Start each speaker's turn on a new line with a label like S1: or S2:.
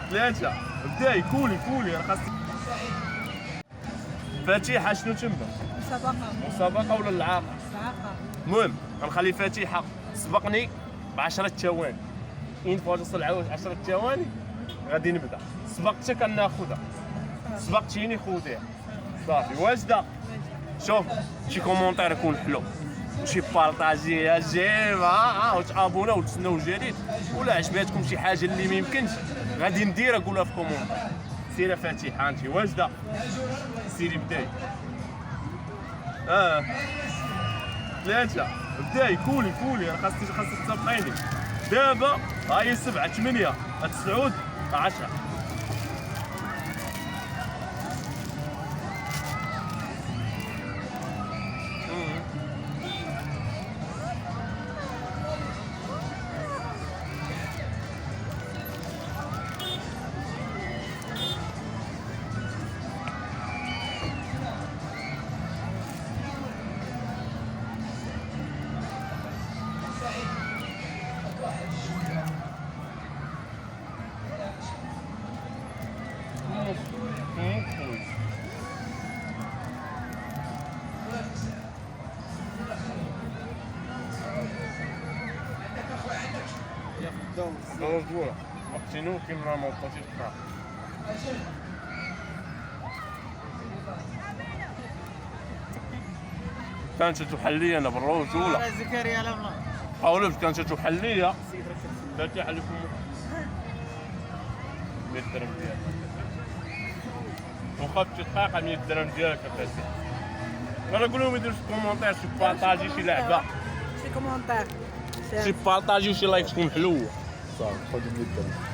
S1: 3 بداي كولي راه خاصك. فاتحه شنو تما؟ مسابقه ولا العاقه؟ المهم غنخلي فاتحه سبقني ب 10 ثواني. فوا توصل 10 ثواني غادي نبدا. سبقتك كناخذها، سبقتيني خذيها صافي. واجده؟ شوف شي كومونتير يكون حلو وشي بارطاجي يا جيم وتابونا وتسناو الجديد، ولا عجباتكم شي حاجه اللي ما يمكنش غادي نديرها قولها في كومونتير. سيري فاتحه انت واجده، سيري بداي. 3 بداي كولي راه خاصك تسبقيني. دابا هاهي 7 8 9 10. Rozgóra. Obcinówki mam odpowiedzieć prawo. كانت تحلية أنا بالرجولة.
S2: زكريا لما
S1: حاولت كانت تحلية. فاتحة لكم 100 درهم ديالك. وخدت دقيقة 100 درهم ديالك فاتحة. أنا نقول لهم يديروا شي كومونتير شي بارطاجي شي لعبة.
S3: شي كومونتير
S1: شي بارطاجي وشي لايك تكون حلوة.
S4: صافي خذ 100 درهم.